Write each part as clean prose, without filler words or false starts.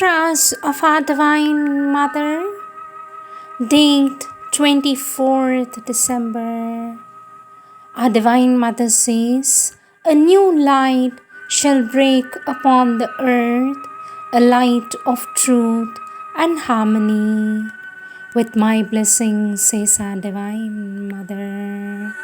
Mantras of our Divine Mother. Date 24th December. Our Divine Mother says, "A new light shall break upon the earth, a light of truth and harmony. With my blessing," says our Divine Mother.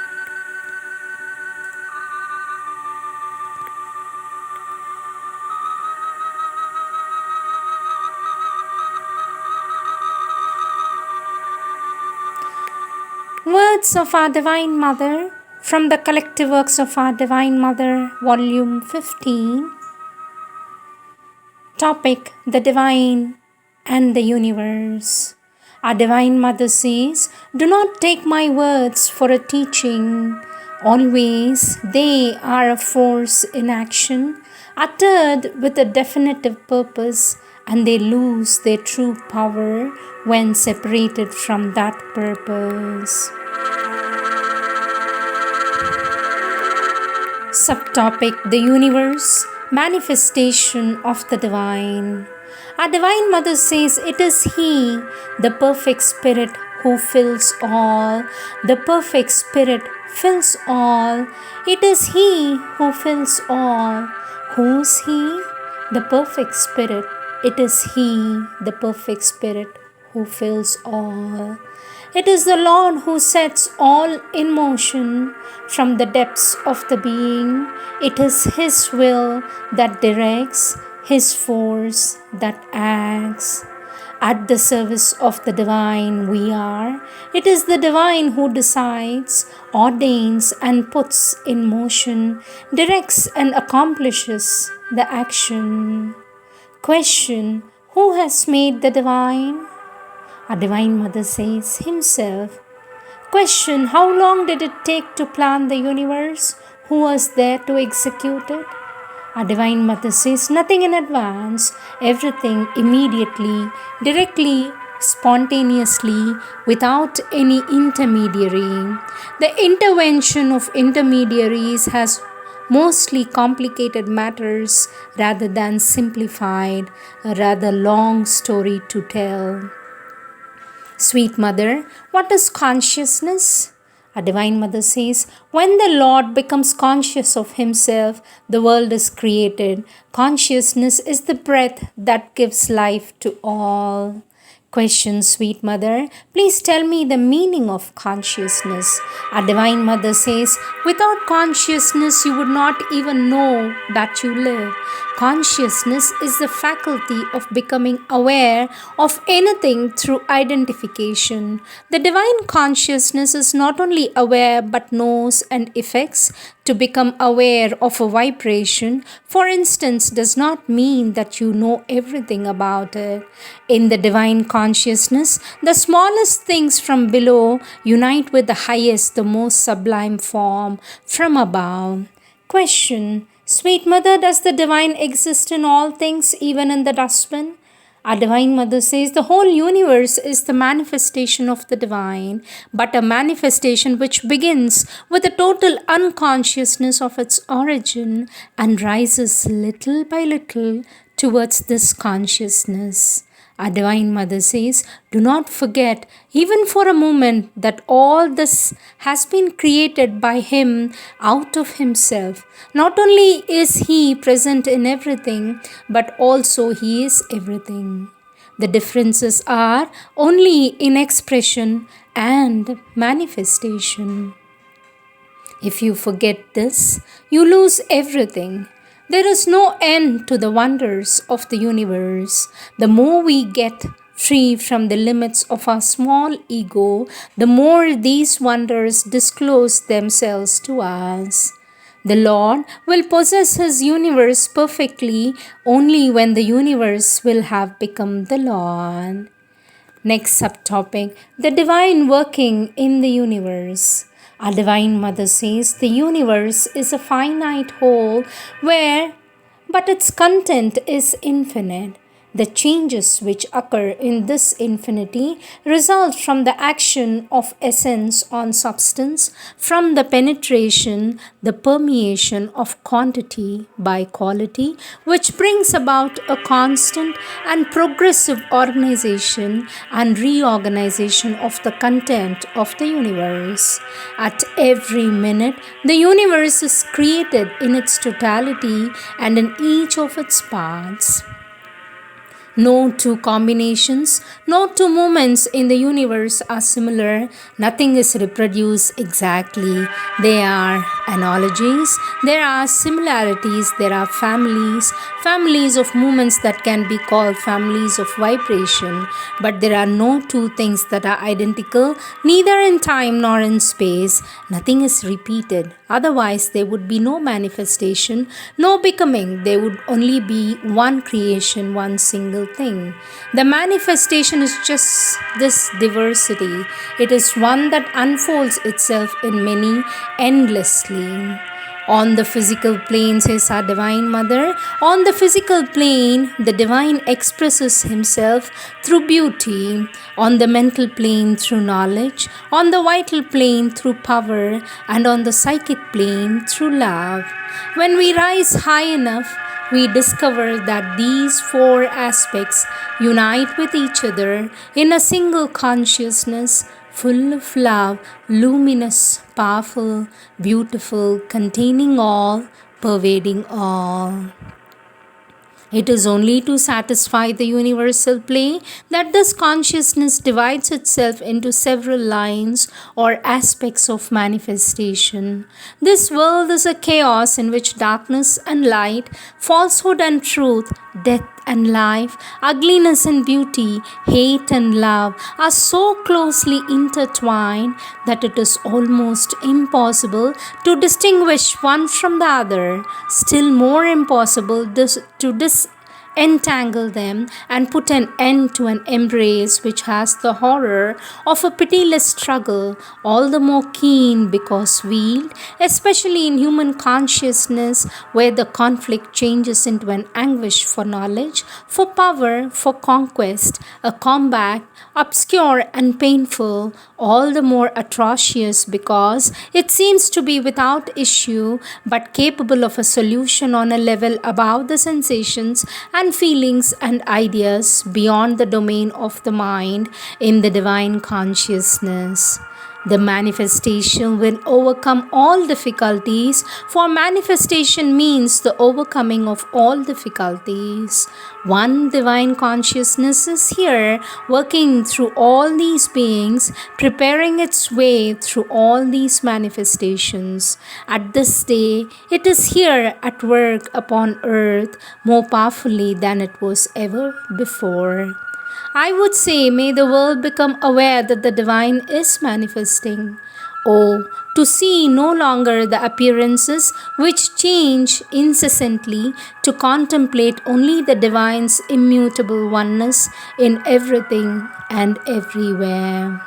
Words of our Divine Mother from the Collective Works of our Divine Mother, Volume 15. Topic: The Divine and the Universe. Our Divine Mother says, "Do not take my words for a teaching. Always they are a force in action, uttered with a definitive purpose, and they lose their true power when separated from that purpose." Subtopic: The Universe, Manifestation of the Divine. Our Divine Mother says, "It is He, the perfect Spirit, who fills all. The perfect Spirit fills all. It is He who fills all." Who's He? The perfect Spirit. It is He, the perfect Spirit, who fills all. It is the Lord who sets all in motion from the depths of the being. It is His will that directs, His force that acts. At the service of the Divine we are. It is the Divine who decides, ordains and puts in motion, directs and accomplishes the action. Question: who has made the Divine? Our Divine Mother says, Himself. Question: how long did it take to plan the universe? Who was there to execute it? Our Divine Mother says, nothing in advance, everything immediately, directly, spontaneously, without any intermediary. The intervention of intermediaries has mostly complicated matters rather than simplified, a rather long story to tell. Sweet Mother, what is consciousness? Our Divine Mother says, when the Lord becomes conscious of Himself, the world is created. Consciousness is the breath that gives life to all. Question: Sweet Mother, please tell me the meaning of consciousness. Our Divine Mother says, without consciousness you would not even know that you live. Consciousness is the faculty of becoming aware of anything through identification. The Divine Consciousness is not only aware but knows and affects. To become aware of a vibration, for instance, does not mean that you know everything about it. In the Divine Consciousness, the smallest things from below unite with the highest, the most sublime form from above. Question: Sweet Mother, does the Divine exist in all things, even in the dustbin? Our Divine Mother says the whole universe is the manifestation of the Divine, but a manifestation which begins with a total unconsciousness of its origin and rises little by little towards this consciousness. Our Divine Mother says, do not forget, even for a moment, that all this has been created by Him out of Himself. Not only is He present in everything, but also He is everything. The differences are only in expression and manifestation. If you forget this, you lose everything. There is no end to the wonders of the universe. The more we get free from the limits of our small ego, the more these wonders disclose themselves to us. The Lord will possess His universe perfectly only when the universe will have become the Lord. Next subtopic: the Divine working in the universe. Our Divine Mother says the universe is a finite whole but its content is infinite. The changes which occur in this infinity result from the action of essence on substance, from the penetration, the permeation of quantity by quality, which brings about a constant and progressive organization and reorganization of the content of the universe. At every minute, the universe is created in its totality and in each of its parts. No two combinations, no two moments in the universe are similar. Nothing is reproduced exactly. They are analogies, there are similarities, there are families of moments that can be called families of vibration. But there are no two things that are identical, neither in time nor in space. Nothing is repeated. Otherwise, there would be no manifestation, no becoming. There would only be one creation, one single thing. The manifestation is just this diversity. It is one that unfolds itself in many endlessly. On the physical plane, says our Divine Mother, on the physical plane, the Divine expresses Himself through beauty, on the mental plane through knowledge, on the vital plane through power, and on the psychic plane through love. When we rise high enough, we discover that these four aspects unite with each other in a single consciousness, full of love, luminous, powerful, beautiful, containing all, pervading all. It is only to satisfy the universal play that this consciousness divides itself into several lines or aspects of manifestation. This world is a chaos in which darkness and light, falsehood and truth, death and life, ugliness and beauty, hate and love are so closely intertwined that it is almost impossible to distinguish one from the other. Still more impossible to entangle them and put an end to an embrace which has the horror of a pitiless struggle, all the more keen because veiled, especially in human consciousness, where the conflict changes into an anguish for knowledge, for power, for conquest, a combat obscure and painful, all the more atrocious because it seems to be without issue but capable of a solution on a level above the sensations and feelings and ideas beyond the domain of the mind in the divine consciousness. The manifestation will overcome all difficulties, for manifestation means the overcoming of all difficulties. One divine consciousness is here, working through all these beings, preparing its way through all these manifestations. At this day, it is here at work upon earth more powerfully than it was ever before. I would say, may the world become aware that the divine is manifesting. Oh, to see no longer the appearances which change incessantly, to contemplate only the divine's immutable oneness in everything and everywhere.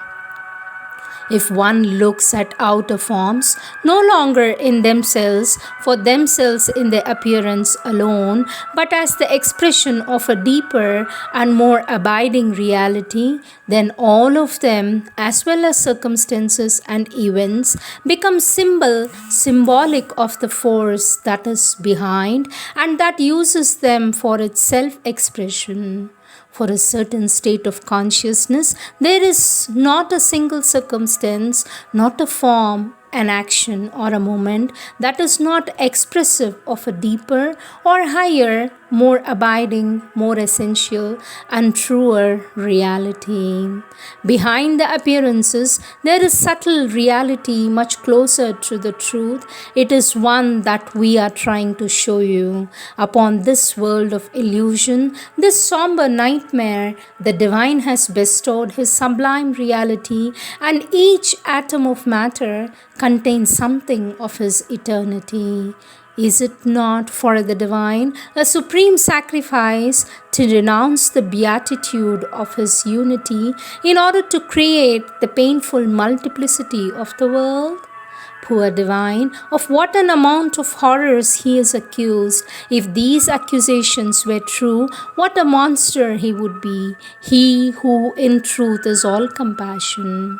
If one looks at outer forms, no longer in themselves, for themselves in their appearance alone, but as the expression of a deeper and more abiding reality, then all of them, as well as circumstances and events, become symbolic of the force that is behind and that uses them for its self-expression. For a certain state of consciousness, there is not a single circumstance, not a form, an action, or a moment that is not expressive of a deeper or higher, more abiding, more essential, and truer reality. Behind the appearances, there is subtle reality much closer to the truth. It is one that we are trying to show you. Upon this world of illusion, this somber nightmare, the divine has bestowed his sublime reality, and each atom of matter contains something of his eternity. Is it not for the divine a supreme sacrifice to renounce the beatitude of his unity in order to create the painful multiplicity of the world? Poor divine, of what an amount of horrors he is accused. If these accusations were true, what a monster he would be, he who in truth is all compassion.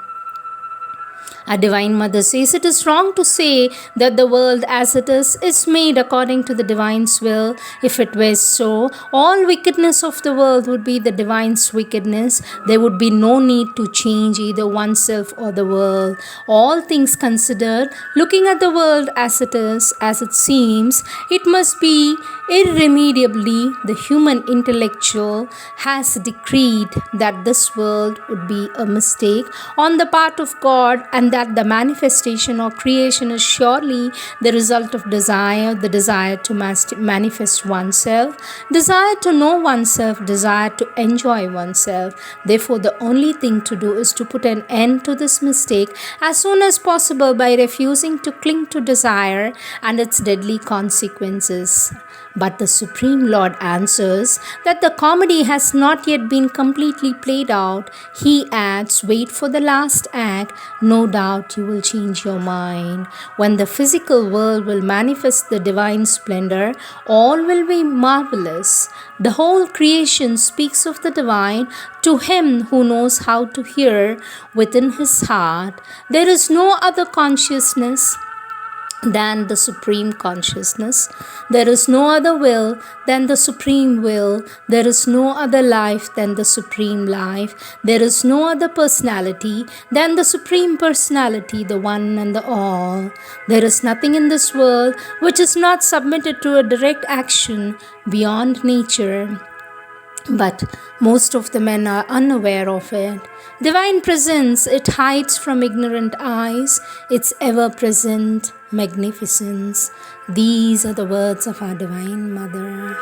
Our Divine Mother says it is wrong to say that the world as it is made according to the Divine's will. If it were so, all wickedness of the world would be the Divine's wickedness. There would be no need to change either oneself or the world. All things considered, looking at the world as it seems, it must be irremediably the human intellectual has decreed that this world would be a mistake on the part of God, and that the manifestation or creation is surely the result of desire, the desire to manifest oneself, desire to know oneself, desire to enjoy oneself. Therefore, the only thing to do is to put an end to this mistake as soon as possible by refusing to cling to desire and its deadly consequences. But the Supreme Lord answers that the comedy has not yet been completely played out. He adds, wait for the last act, no doubt you will change your mind. When the physical world will manifest the divine splendor, all will be marvelous. The whole creation speaks of the divine to him who knows how to hear within his heart. There is no other consciousness than the supreme consciousness. There is no other will than the supreme will. There is no other life than the supreme life. There is no other personality than the supreme personality, the one and the all. There is nothing in this world which is not submitted to a direct action beyond nature. But most of the men are unaware of it. Divine presence, it hides from ignorant eyes its ever-present magnificence. These are the words of our Divine Mother.